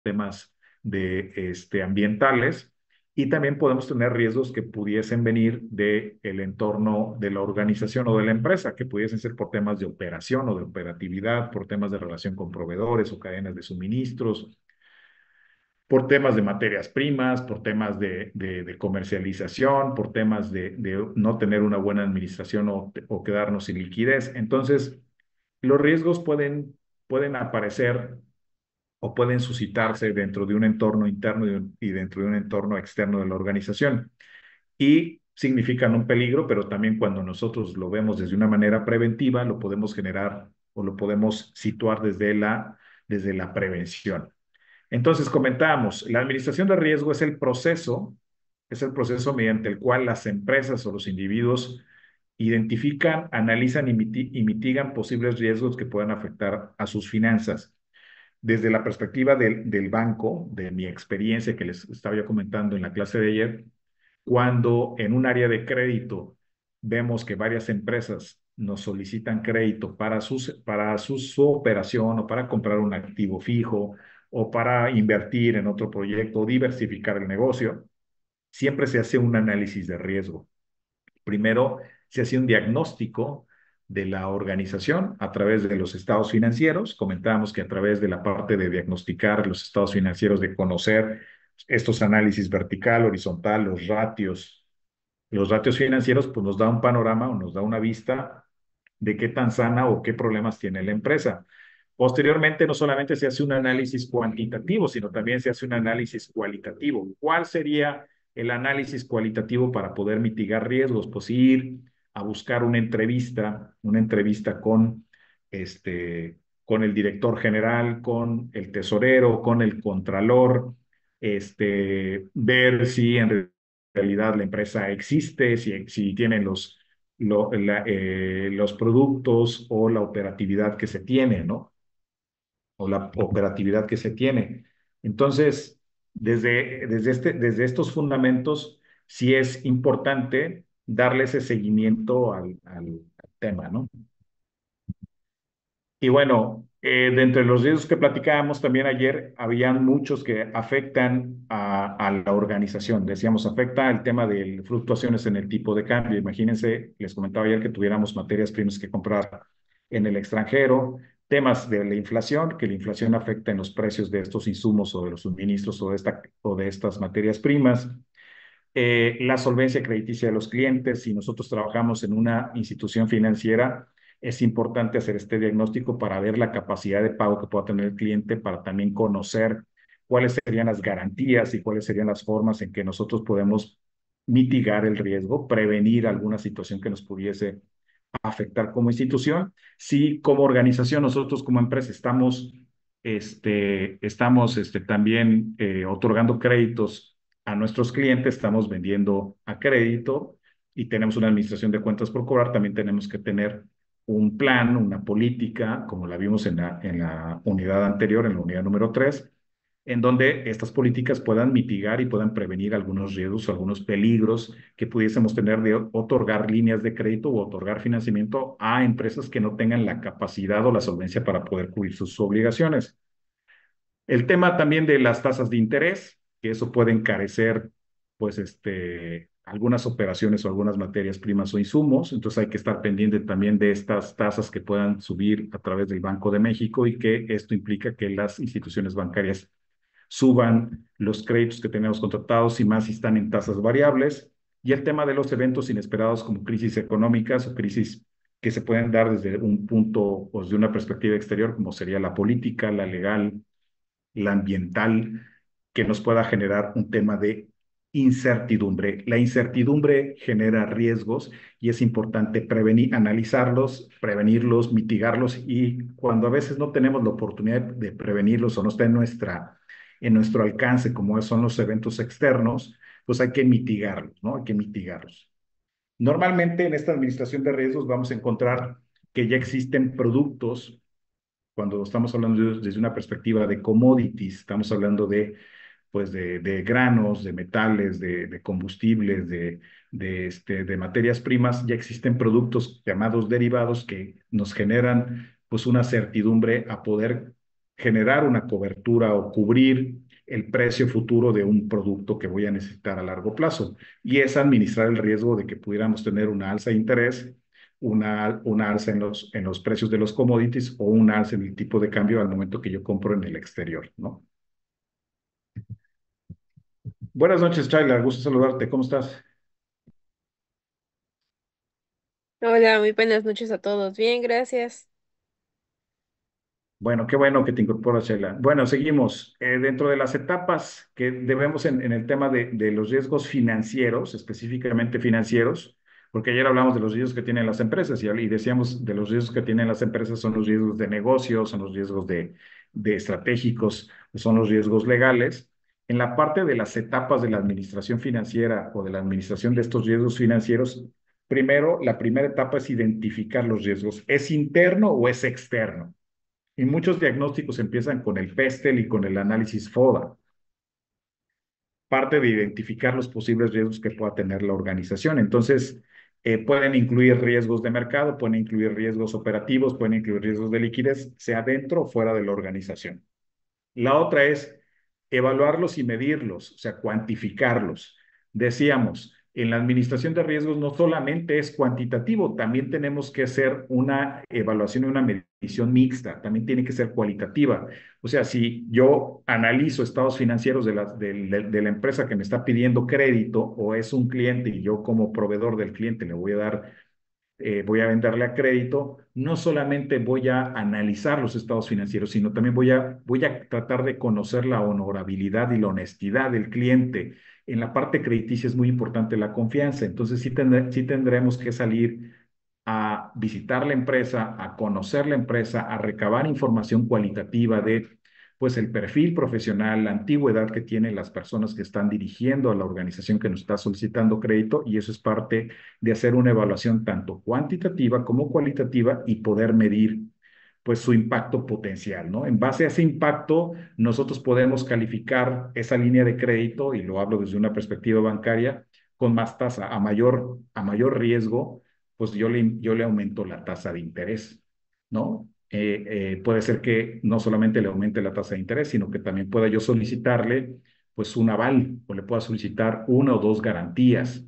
temas ambientales. Y también podemos tener riesgos que pudiesen venir del entorno de la organización o de la empresa, que pudiesen ser por temas de operación o de operatividad, por temas de relación con proveedores o cadenas de suministros, por temas de materias primas, por temas de comercialización, por temas de no tener una buena administración o quedarnos sin liquidez. Entonces, los riesgos pueden aparecer o pueden suscitarse dentro de un entorno interno y dentro de un entorno externo de la organización. Y significan un peligro, pero también cuando nosotros lo vemos desde una manera preventiva, lo podemos generar o lo podemos situar desde la prevención. Entonces, comentábamos, la administración de riesgo es el proceso mediante el cual las empresas o los individuos identifican, analizan y mitigan posibles riesgos que puedan afectar a sus finanzas. Desde la perspectiva del banco, de mi experiencia que les estaba yo comentando en la clase de ayer, cuando en un área de crédito vemos que varias empresas nos solicitan crédito su operación o para comprar un activo fijo o para invertir en otro proyecto o diversificar el negocio, siempre se hace un análisis de riesgo. Primero, se hace un diagnóstico de la organización a través de los estados financieros. Comentábamos que a través de la parte de diagnosticar los estados financieros, de conocer estos análisis vertical, horizontal, los ratios financieros, pues nos da un panorama o nos da una vista de qué tan sana o qué problemas tiene la empresa. Posteriormente, no solamente se hace un análisis cuantitativo, sino también se hace un análisis cualitativo. ¿Cuál sería el análisis cualitativo para poder mitigar riesgos? Pues ir a buscar una entrevista con el director general, con el tesorero, con el contralor, ver si en realidad la empresa existe, si tienen los productos o la operatividad que se tiene, ¿no? O la operatividad que se tiene. Entonces, desde estos fundamentos, sí es importante darle ese seguimiento al tema, ¿no? Y bueno, dentro de los riesgos que platicábamos también ayer, habían muchos que afectan a la organización. Decíamos, afecta el tema de fluctuaciones en el tipo de cambio. Imagínense, les comentaba ayer que tuviéramos materias primas que comprar en el extranjero, temas de la inflación, que la inflación afecta en los precios de estos insumos o de los suministros o de estas materias primas. La solvencia crediticia de los clientes. Si nosotros trabajamos en una institución financiera, es importante hacer este diagnóstico para ver la capacidad de pago que pueda tener el cliente, para también conocer cuáles serían las garantías y cuáles serían las formas en que nosotros podemos mitigar el riesgo, prevenir alguna situación que nos pudiese afectar como institución. Si como organización, nosotros como empresa estamos también otorgando créditos a nuestros clientes, estamos vendiendo a crédito y tenemos una administración de cuentas por cobrar, también tenemos que tener un plan, una política, como la vimos en la unidad anterior, en la unidad número 3, en donde estas políticas puedan mitigar y puedan prevenir algunos riesgos o algunos peligros que pudiésemos tener de otorgar líneas de crédito o otorgar financiamiento a empresas que no tengan la capacidad o la solvencia para poder cubrir sus obligaciones. El tema también de las tasas de interés, que eso puede encarecer, pues, algunas operaciones o algunas materias primas o insumos. Entonces hay que estar pendiente también de estas tasas que puedan subir a través del Banco de México y que esto implica que las instituciones bancarias suban los créditos que tenemos contratados y más si están en tasas variables. Y el tema de los eventos inesperados como crisis económicas o crisis que se pueden dar desde un punto o desde una perspectiva exterior, como sería la política, la legal, la ambiental, que nos pueda generar un tema de incertidumbre. La incertidumbre genera riesgos y es importante prevenir, analizarlos, prevenirlos, mitigarlos, y cuando a veces no tenemos la oportunidad de prevenirlos o no está en nuestro alcance, como son los eventos externos, pues hay que mitigarlos, ¿no? Hay que mitigarlos. Normalmente en esta administración de riesgos vamos a encontrar que ya existen productos. Cuando estamos hablando desde una perspectiva de commodities, estamos hablando pues de granos, de metales, de combustibles, de materias primas. Ya existen productos llamados derivados que nos generan pues una certidumbre a poder generar una cobertura o cubrir el precio futuro de un producto que voy a necesitar a largo plazo. Y es administrar el riesgo de que pudiéramos tener una alza de interés, una alza en los precios de los commodities o una alza en el tipo de cambio al momento que yo compro en el exterior, ¿no? Buenas noches, Chayla. Gusto saludarte. ¿Cómo estás? Hola, muy buenas noches a todos. Bien, gracias. Bueno, qué bueno que te incorporas, Sheila. Bueno, seguimos. Dentro de las etapas que debemos en el tema de los riesgos financieros, específicamente financieros, porque ayer hablamos de los riesgos que tienen las empresas y decíamos de los riesgos que tienen las empresas son los riesgos de negocios, son los riesgos de estratégicos, son los riesgos legales. En la parte de las etapas de la administración financiera o de la administración de estos riesgos financieros, primero, la primera etapa es identificar los riesgos. ¿Es interno o es externo? Y muchos diagnósticos empiezan con el PESTEL y con el análisis FODA, parte de identificar los posibles riesgos que pueda tener la organización. Entonces, pueden incluir riesgos de mercado, pueden incluir riesgos operativos, pueden incluir riesgos de liquidez, sea dentro o fuera de la organización. La otra es evaluarlos y medirlos, o sea, cuantificarlos. Decíamos, en la administración de riesgos no solamente es cuantitativo, también tenemos que hacer una evaluación y una medición mixta, también tiene que ser cualitativa. O sea, si yo analizo estados financieros de la empresa que me está pidiendo crédito o es un cliente y yo como proveedor del cliente le voy a dar voy a venderle a crédito, no solamente voy a analizar los estados financieros, sino también voy a tratar de conocer la honorabilidad y la honestidad del cliente. En la parte crediticia es muy importante la confianza, entonces sí tendremos que salir a visitar la empresa, a conocer la empresa, a recabar información cualitativa de pues el perfil profesional, la antigüedad que tienen las personas que están dirigiendo a la organización que nos está solicitando crédito y eso es parte de hacer una evaluación tanto cuantitativa como cualitativa y poder medir pues su impacto potencial, ¿no? En base a ese impacto, nosotros podemos calificar esa línea de crédito, y lo hablo desde una perspectiva bancaria, con más tasa, a mayor riesgo, pues yo le aumento la tasa de interés, ¿no? Puede ser que no solamente le aumente la tasa de interés, sino que también pueda yo solicitarle pues un aval o le pueda solicitar una o dos garantías.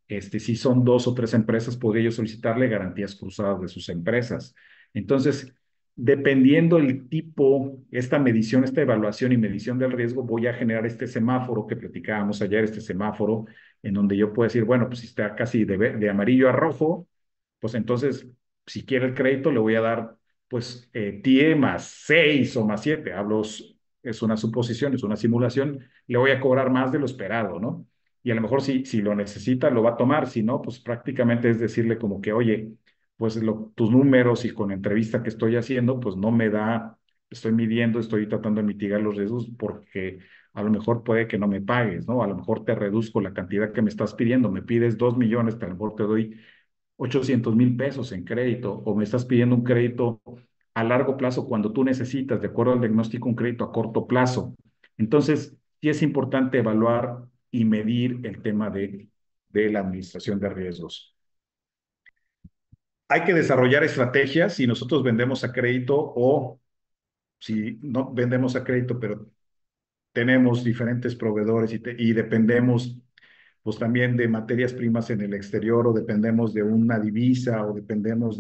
Si son dos o tres empresas, podría yo solicitarle garantías cruzadas de sus empresas. Entonces, dependiendo el tipo, esta medición, esta evaluación y medición del riesgo, voy a generar este semáforo que platicábamos ayer, este semáforo, en donde yo puedo decir, bueno, pues si está casi de amarillo a rojo, pues entonces, si quiere el crédito, le voy a dar, pues, TIE más 6 o más 7. Es una suposición, es una simulación, le voy a cobrar más de lo esperado, ¿no? Y a lo mejor si lo necesita, lo va a tomar, si no, pues prácticamente es decirle como que, oye, pues tus números y con la entrevista que estoy haciendo, pues no me da, estoy midiendo, estoy tratando de mitigar los riesgos porque a lo mejor puede que no me pagues, ¿no? A lo mejor te reduzco la cantidad que me estás pidiendo, me pides 2 millones, a lo mejor te doy 800,000 pesos en crédito o me estás pidiendo un crédito a largo plazo cuando tú necesitas, de acuerdo al diagnóstico, un crédito a corto plazo. Entonces, sí es importante evaluar y medir el tema de la administración de riesgos. Hay que desarrollar estrategias si nosotros vendemos a crédito o si no vendemos a crédito, pero tenemos diferentes proveedores y dependemos pues también de materias primas en el exterior o dependemos de una divisa o dependemos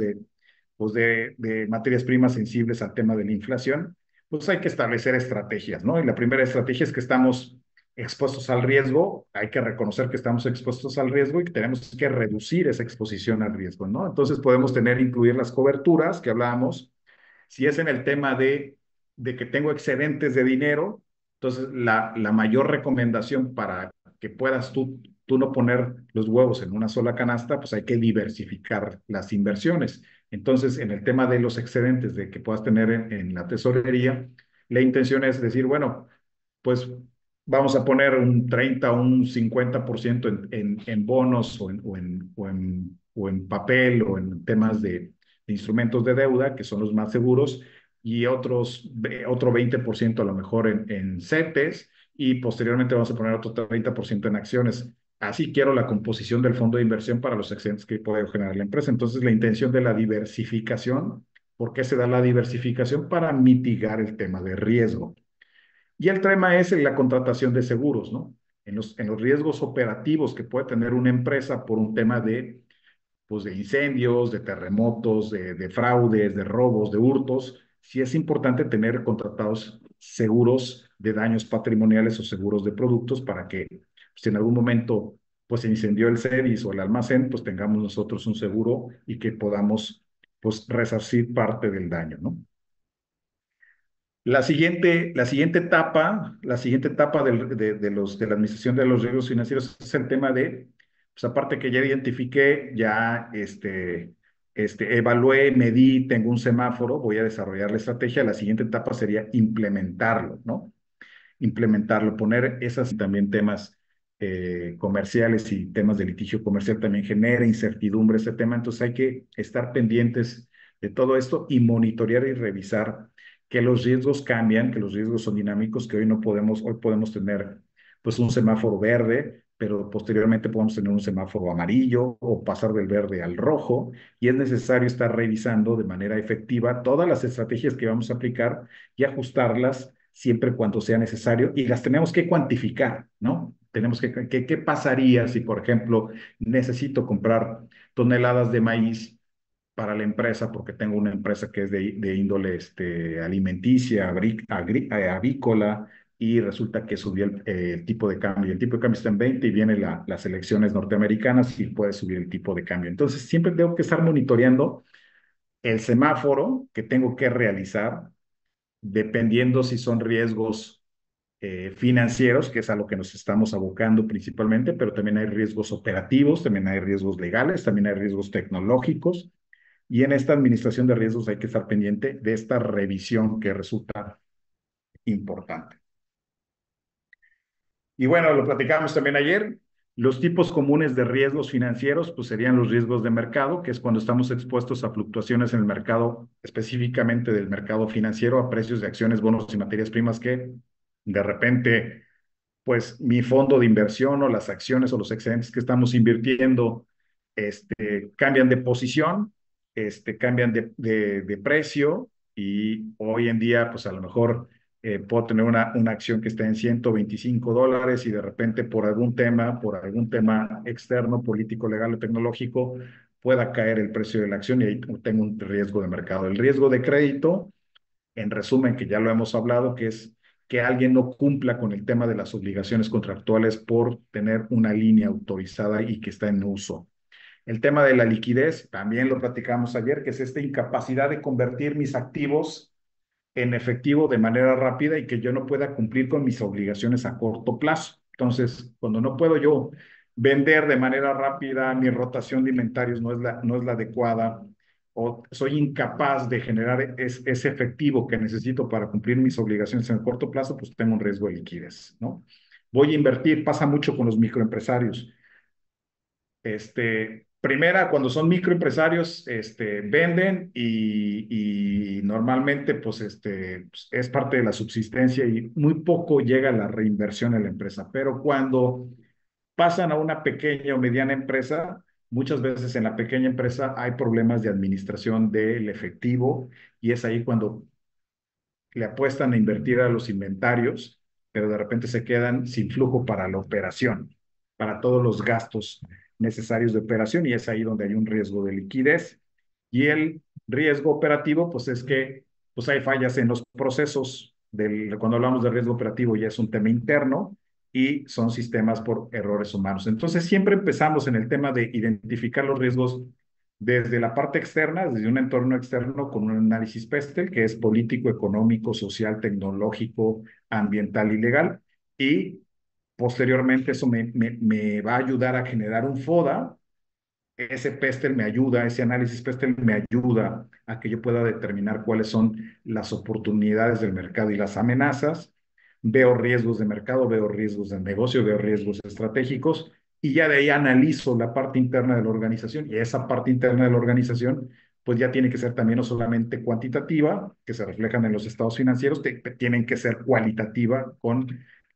pues de materias primas sensibles al tema de la inflación, pues hay que establecer estrategias, ¿no? Y la primera estrategia es que estamos expuestos al riesgo, hay que reconocer que estamos expuestos al riesgo y que tenemos que reducir esa exposición al riesgo, ¿no? Entonces podemos incluir las coberturas que hablábamos. Si es en el tema de que tengo excedentes de dinero, entonces la mayor recomendación para que puedas tú no poner los huevos en una sola canasta, pues hay que diversificar las inversiones. Entonces, en el tema de los excedentes de que puedas tener en la tesorería, la intención es decir, bueno, pues vamos a poner un 30 o un 50% en bonos o en papel o en temas de instrumentos de deuda, que son los más seguros, y otro 20% a lo mejor en CETES, y posteriormente vamos a poner otro 30% en acciones. Así quiero la composición del fondo de inversión para los excedentes que puede generar la empresa. Entonces, la intención de la diversificación ¿Por qué se da la diversificación? Para mitigar el tema de riesgo. Y el tema es en la contratación de seguros, ¿no? En los riesgos operativos que puede tener una empresa por un tema de, pues, de incendios, de terremotos, de fraudes, de robos, de hurtos, sí es importante tener contratados seguros de daños patrimoniales o seguros de productos para que si en algún momento pues se incendió el servicio o el almacén, pues tengamos nosotros un seguro y que podamos pues resarcir parte del daño, ¿no? La siguiente etapa de la administración de los riesgos financieros es el tema de, pues aparte que ya identifiqué, ya evalué, medí, tengo un semáforo, voy a desarrollar la estrategia. La siguiente etapa sería implementarlo, ¿no? Implementarlo, poner esas también temas comerciales y temas de litigio comercial también genera incertidumbre ese tema, entonces hay que estar pendientes de todo esto y monitorear y revisar que los riesgos cambian, que los riesgos son dinámicos, que hoy podemos tener pues un semáforo verde, pero posteriormente podemos tener un semáforo amarillo o pasar del verde al rojo, y es necesario estar revisando de manera efectiva todas las estrategias que vamos a aplicar y ajustarlas siempre cuando sea necesario, y las tenemos que cuantificar, ¿no? ¿Qué pasaría si, por ejemplo, necesito comprar toneladas de maíz para la empresa, porque tengo una empresa que es de índole alimenticia, avícola, y resulta que subió el tipo de cambio? El tipo de cambio está en 20 y vienen las elecciones norteamericanas y puede subir el tipo de cambio. Entonces, siempre tengo que estar monitoreando el semáforo que tengo que realizar, dependiendo si son riesgos financieros, que es a lo que nos estamos abocando principalmente, pero también hay riesgos operativos, también hay riesgos legales, también hay riesgos tecnológicos, y en esta administración de riesgos hay que estar pendiente de esta revisión que resulta importante. Y bueno, lo platicábamos también ayer. Los tipos comunes de riesgos financieros, pues serían los riesgos de mercado, que es cuando estamos expuestos a fluctuaciones en el mercado, específicamente del mercado financiero, a precios de acciones, bonos y materias primas que de repente, pues mi fondo de inversión o las acciones o los excedentes que estamos invirtiendo, cambian de posición, cambian de precio, y hoy en día, pues a lo mejor puedo tener una acción que está en $125 y de repente por algún tema externo, político, legal o tecnológico, pueda caer el precio de la acción y ahí tengo un riesgo de mercado. El riesgo de crédito, en resumen, que ya lo hemos hablado, que es que alguien no cumpla con el tema de las obligaciones contractuales por tener una línea autorizada y que está en uso. El tema de la liquidez, también lo platicamos ayer, que es esta incapacidad de convertir mis activos en efectivo de manera rápida y que yo no pueda cumplir con mis obligaciones a corto plazo. Entonces, cuando no puedo yo vender de manera rápida, mi rotación de inventarios no es la adecuada, o soy incapaz de generar ese efectivo que necesito para cumplir mis obligaciones en el corto plazo, pues tengo un riesgo de liquidez, ¿no? Voy a invertir, pasa mucho con los microempresarios. Primera, cuando son microempresarios, venden y normalmente pues, es parte de la subsistencia y muy poco llega la reinversión en la empresa. Pero cuando pasan a una pequeña o mediana empresa, muchas veces en la pequeña empresa hay problemas de administración del efectivo, y es ahí cuando le apuestan a invertir a los inventarios, pero de repente se quedan sin flujo para la operación, para todos los gastos necesarios de operación, y es ahí donde hay un riesgo de liquidez. Y el riesgo operativo, pues es que pues hay fallas en los procesos. Cuando hablamos de riesgo operativo ya es un tema interno y son sistemas por errores humanos. Entonces siempre empezamos en el tema de identificar los riesgos desde la parte externa, desde un entorno externo, con un análisis PESTEL, que es político, económico, social, tecnológico, ambiental y legal. Y posteriormente eso me va a ayudar a generar un FODA. Ese PESTEL me ayuda, ese análisis PESTEL me ayuda a que yo pueda determinar cuáles son las oportunidades del mercado y las amenazas. Veo riesgos de mercado, veo riesgos de negocio, veo riesgos estratégicos, y ya de ahí analizo la parte interna de la organización, y esa parte interna de la organización pues ya tiene que ser también no solamente cuantitativa, que se reflejan en los estados financieros, tienen que ser cualitativa con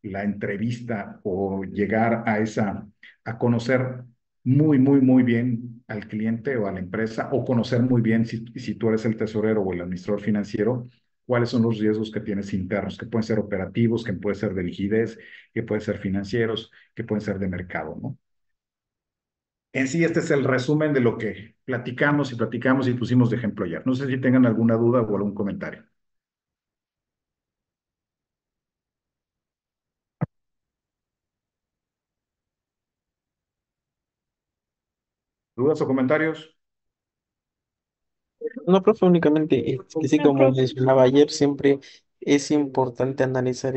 la entrevista o llegar a conocer muy bien al cliente o a la empresa, o conocer muy bien si tú eres el tesorero o el administrador financiero, cuáles son los riesgos que tienes internos, que pueden ser operativos, que pueden ser de liquidez, que pueden ser financieros, que pueden ser de mercado, ¿no? En sí, este es el resumen de lo que platicamos y pusimos de ejemplo ayer. No sé si tengan alguna duda o algún comentario. ¿Dudas o comentarios? No, profe, únicamente, que sí, No, como profe. mencionaba ayer, siempre es importante analizar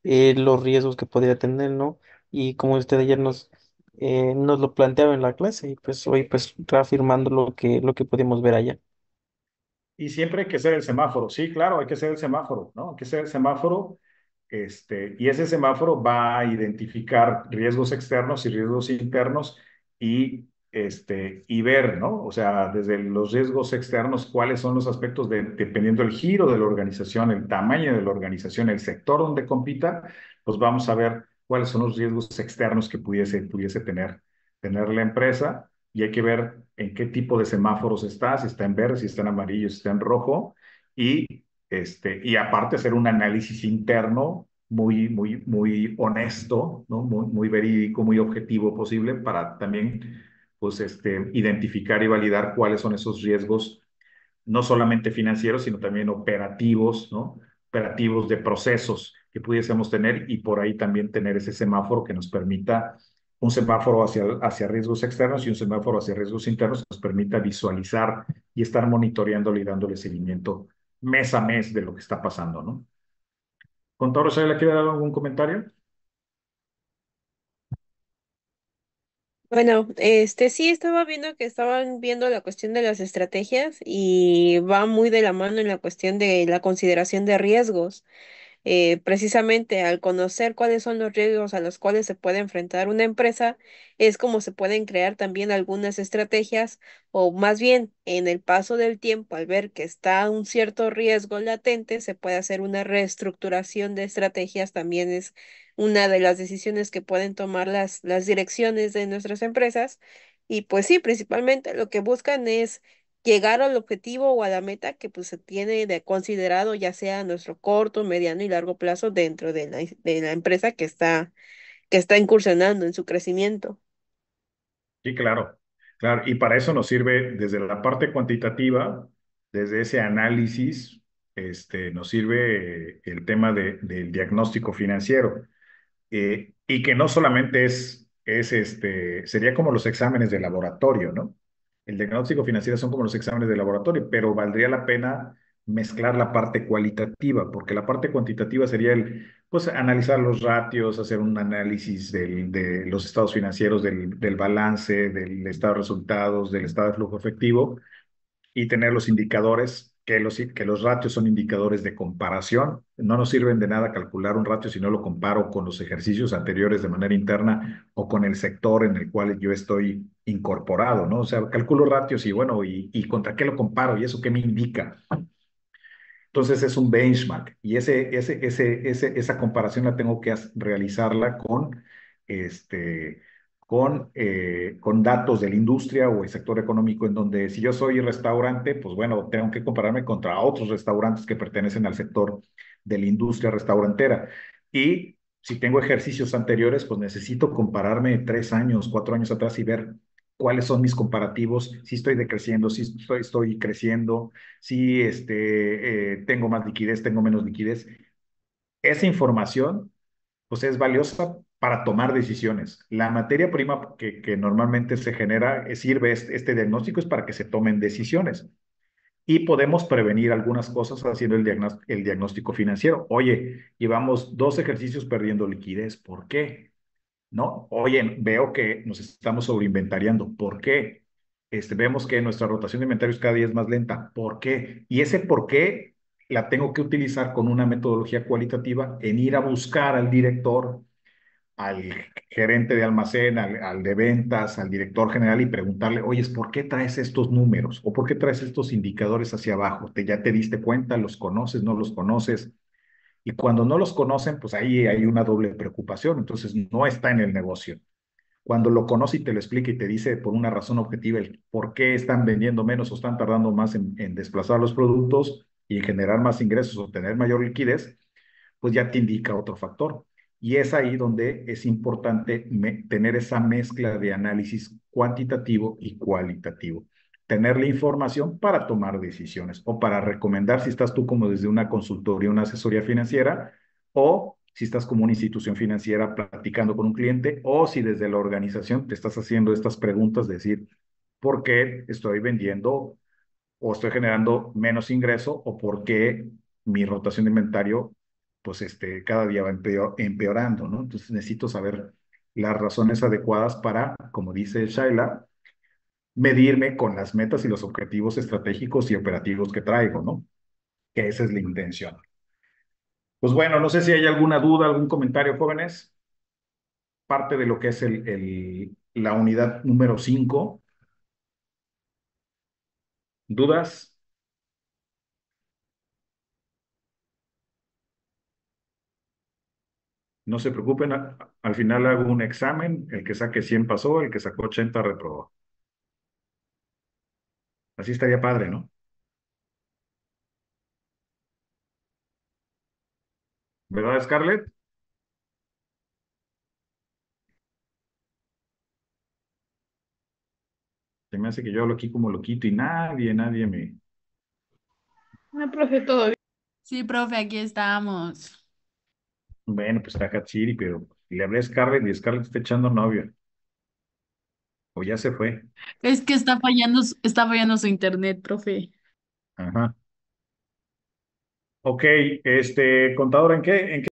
los riesgos que podría tener, ¿no? Y como usted ayer nos lo planteaba en la clase, y pues hoy pues reafirmando lo que pudimos ver allá. Y siempre hay que ser el semáforo. Sí, claro, hay que ser el semáforo, ¿no? Hay que ser el semáforo, y ese semáforo va a identificar riesgos externos y riesgos internos y ver, ¿no? O sea, desde los riesgos externos, cuáles son los aspectos dependiendo del giro de la organización, el tamaño de la organización, el sector donde compita, pues vamos a ver cuáles son los riesgos externos que pudiese tener la empresa y hay que ver en qué tipo de semáforos está, si está en verde, si está en amarillo, si está en rojo, y aparte hacer un análisis interno muy honesto, ¿no? Muy verídico, muy objetivo posible para también, pues, identificar y validar cuáles son esos riesgos no solamente financieros, sino también operativos, ¿no? Operativos de procesos que pudiésemos tener y por ahí también tener ese semáforo que nos permita, un semáforo hacia riesgos externos y un semáforo hacia riesgos internos que nos permita visualizar y estar monitoreándole y dándole seguimiento mes a mes de lo que está pasando, ¿no? ¿Contador, ¿se le quiere dar algún comentario? Bueno, sí estaba viendo que estaban viendo la cuestión de las estrategias y va muy de la mano en la cuestión de la consideración de riesgos. Precisamente al conocer cuáles son los riesgos a los cuales se puede enfrentar una empresa, es como se pueden crear también algunas estrategias, o más bien en el paso del tiempo, al ver que está un cierto riesgo latente, se puede hacer una reestructuración de estrategias. También es una de las decisiones que pueden tomar las direcciones de nuestras empresas. Y pues sí, principalmente lo que buscan es llegar al objetivo o a la meta que pues se tiene de considerado, ya sea a nuestro corto, mediano y largo plazo dentro de la empresa que está incursionando en su crecimiento. Sí, claro, claro. Y para eso nos sirve desde la parte cuantitativa, desde ese análisis, nos sirve el tema del diagnóstico financiero. Y que no solamente sería como los exámenes de laboratorio, ¿no? El diagnóstico financiero son como los exámenes de laboratorio, pero valdría la pena mezclar la parte cualitativa, porque la parte cuantitativa sería pues, analizar los ratios, hacer un análisis de los estados financieros, del balance, del estado de resultados, del estado de flujo efectivo, y tener los indicadores, que los ratios son indicadores de comparación. No nos sirven de nada calcular un ratio si no lo comparo con los ejercicios anteriores de manera interna o con el sector en el cual yo estoy incorporado, ¿no? O sea, calculo ratios y bueno, ¿y contra qué lo comparo? ¿Y eso qué me indica? Entonces es un benchmark y esa comparación la tengo que realizarla con datos de la industria o el sector económico en donde si yo soy restaurante, pues bueno, tengo que compararme contra otros restaurantes que pertenecen al sector de la industria restaurantera. Y si tengo ejercicios anteriores, pues necesito compararme 3 años, 4 años atrás y ver cuáles son mis comparativos, si estoy decreciendo, si estoy creciendo, si tengo más liquidez, tengo menos liquidez. Esa información, pues es valiosa para tomar decisiones. La materia prima que normalmente se genera, sirve este diagnóstico es para que se tomen decisiones. Y podemos prevenir algunas cosas haciendo el diagnóstico financiero. Oye, llevamos 2 ejercicios perdiendo liquidez. ¿Por qué? ¿No? Oye, veo que nos estamos sobreinventariando. ¿Por qué? Vemos que nuestra rotación de inventarios cada día es más lenta. ¿Por qué? Y ese por qué la tengo que utilizar con una metodología cualitativa en ir a buscar al director, al gerente de almacén, al de ventas, al director general y preguntarle, oye, ¿por qué traes estos números? ¿O por qué traes estos indicadores hacia abajo? ¿Ya te diste cuenta? ¿Los conoces? ¿No los conoces? Y cuando no los conocen, pues ahí hay una doble preocupación. Entonces, no está en el negocio. Cuando lo conoce y te lo explica y te dice por una razón objetiva el por qué están vendiendo menos o están tardando más en desplazar los productos y en generar más ingresos o tener mayor liquidez, pues ya te indica otro factor. Y es ahí donde es importante tener esa mezcla de análisis cuantitativo y cualitativo. Tener la información para tomar decisiones o para recomendar si estás tú como desde una consultoría, una asesoría financiera, o si estás como una institución financiera platicando con un cliente, o si desde la organización te estás haciendo estas preguntas, de decir, ¿por qué estoy vendiendo o estoy generando menos ingreso o por qué mi rotación de inventario pues cada día va empeorando, ¿no? Entonces necesito saber las razones adecuadas para, como dice Shaila, medirme con las metas y los objetivos estratégicos y operativos que traigo, ¿no? Que esa es la intención. Pues bueno, no sé si hay alguna duda, algún comentario, jóvenes, parte de lo que es la unidad número 5. ¿Dudas? No se preocupen, al final hago un examen, el que saque 100 pasó, el que sacó 80 reprobó. Así estaría padre, ¿no? ¿Verdad, Scarlett? Se me hace que yo hablo aquí como loquito y nadie me... No, profe, todo bien. Sí, profe, aquí estamos. Bueno, pues está Katsiri, pero le hablé a Scarlett y Scarlett está echando novio. O ya se fue. Es que está fallando su internet, profe. Ajá. Ok, contador, ¿en qué